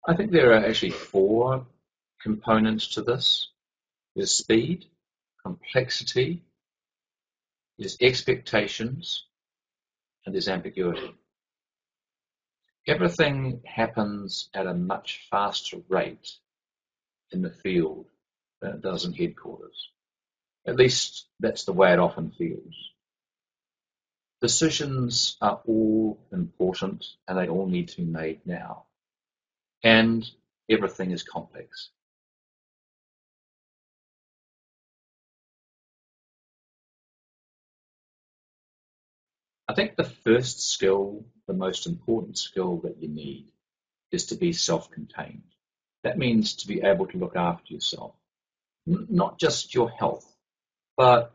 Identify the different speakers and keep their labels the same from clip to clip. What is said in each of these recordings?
Speaker 1: I think there are actually four components to this. There's speed, complexity, there's expectations, and there's ambiguity. Everything happens at a much faster rate in the field than it does in headquarters. At least that's the way it often feels. Decisions are all important and they all need to be made now. And everything is complex. I think the first skill, the most important skill that you need, is to be self-contained. That means to be able to look after yourself, not just your health, but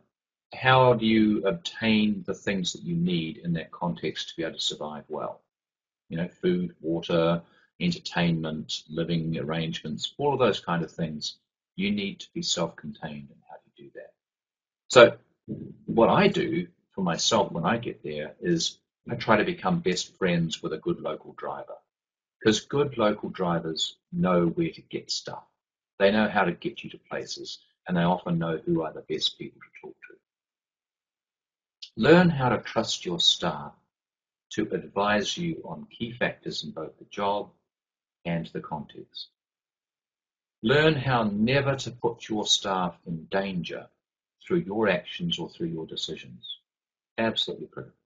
Speaker 1: how do you obtain the things that you need in that context to be able to survive well? Food, water, entertainment, living arrangements, all of those kind of things. You need to be self-contained, and how do you do that? So what I do for myself when I get there is I try to become best friends with a good local driver, because good local drivers know where to get stuff. They know how to get you to places, and they often know who are the best people to talk to. Learn how to trust your staff to advise you on key factors in both the job and the context. Learn how never to put your staff in danger through your actions or through your decisions. Absolutely critical.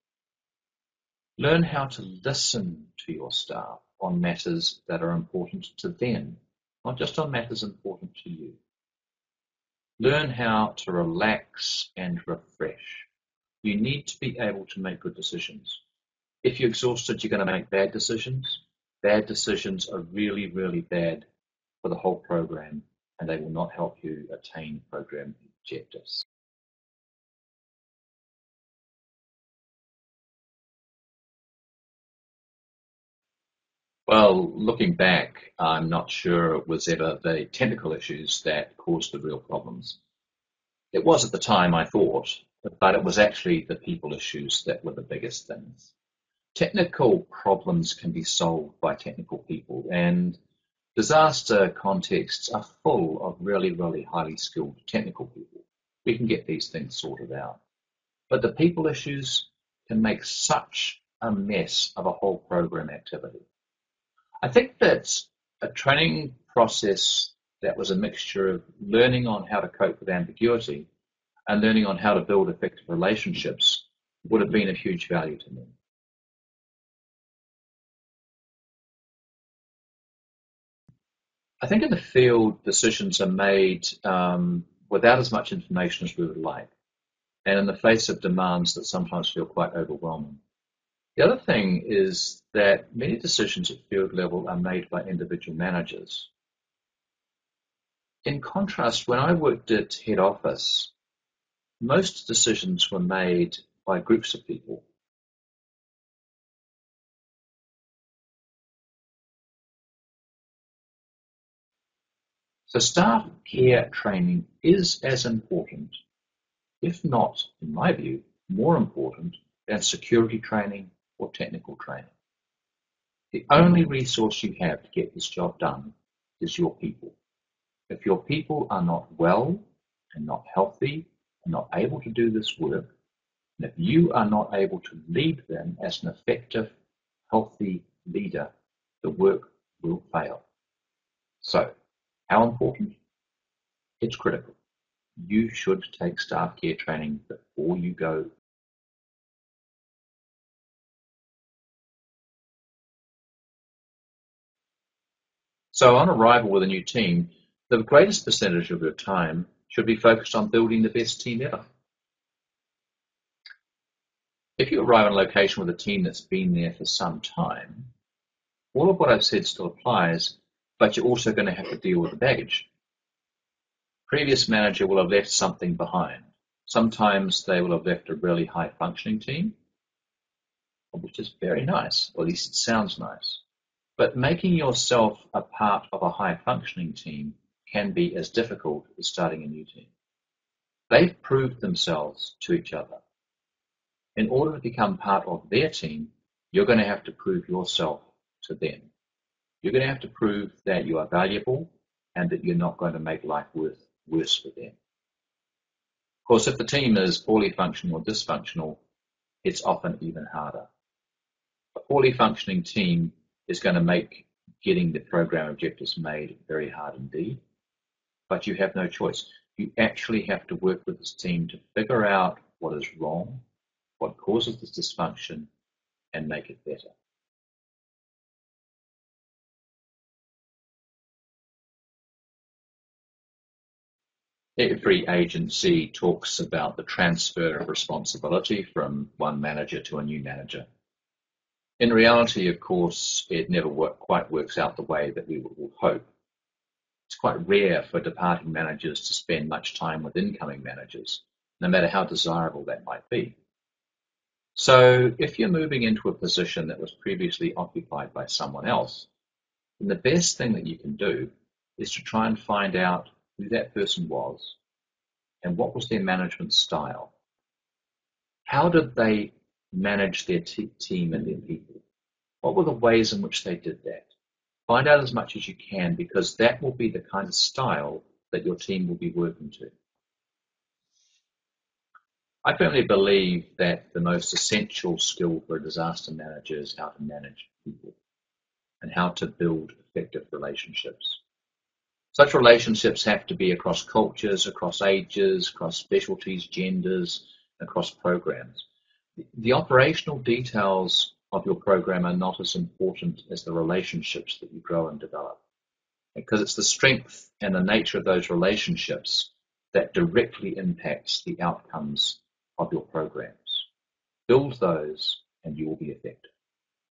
Speaker 1: Learn how to listen to your staff on matters that are important to them, not just on matters important to you. Learn how to relax and refresh. You need to be able to make good decisions. If you're exhausted, you're going to make bad decisions. Bad decisions are really, really bad for the whole program, and they will not help you attain program objectives. Well, looking back, I'm not sure it was ever the technical issues that caused the real problems. It was at the time, I thought, but it was actually the people issues that were the biggest things. Technical problems can be solved by technical people, and disaster contexts are full of really, really highly skilled technical people. We can get these things sorted out. But the people issues can make such a mess of a whole program activity. I think that a training process that was a mixture of learning on how to cope with ambiguity and learning on how to build effective relationships would have been of huge value to me. I think in the field, decisions are made without as much information as we would like, and in the face of demands that sometimes feel quite overwhelming. The other thing is that many decisions at field level are made by individual managers. In contrast, when I worked at head office, most decisions were made by groups of people. So staff care training is as important, if not, in my view, more important than security training or technical training. The only resource you have to get this job done is your people. If your people are not well and not healthy and not able to do this work, and if you are not able to lead them as an effective, healthy leader, the work will fail. So, how important? It's critical. You should take staff care training before you go. So on arrival with a new team, the greatest percentage of your time should be focused on building the best team ever. If you arrive on a location with a team that's been there for some time, all of what I've said still applies, but you're also going to have to deal with the baggage. Previous manager will have left something behind. Sometimes they will have left a really high functioning team, which is very nice, or at least it sounds nice. But making yourself a part of a high functioning team can be as difficult as starting a new team. They've proved themselves to each other. In order to become part of their team, you're going to have to prove yourself to them. You're going to have to prove that you are valuable and that you're not going to make life worse for them. Of course, if the team is poorly functional or dysfunctional, it's often even harder. A poorly functioning team is going to make getting the program objectives made very hard indeed, but you have no choice. You actually have to work with this team to figure out what is wrong, what causes this dysfunction, and make it better. Every agency talks about the transfer of responsibility from one manager to a new manager. In reality, of course, it never quite works out the way that we would hope. It's quite rare for departing managers to spend much time with incoming managers, no matter how desirable that might be. So if you're moving into a position that was previously occupied by someone else, then the best thing that you can do is to try and find out who that person was and what was their management style. How did they manage their team and their people? What were the ways in which they did that? Find out as much as you can, because that will be the kind of style that your team will be working to. I firmly believe that the most essential skill for a disaster manager is how to manage people and how to build effective relationships. Such relationships have to be across cultures, across ages, across specialties, genders, across programs. The operational details of your program are not as important as the relationships that you grow and develop, because it's the strength and the nature of those relationships that directly impacts the outcomes of your programs. Build those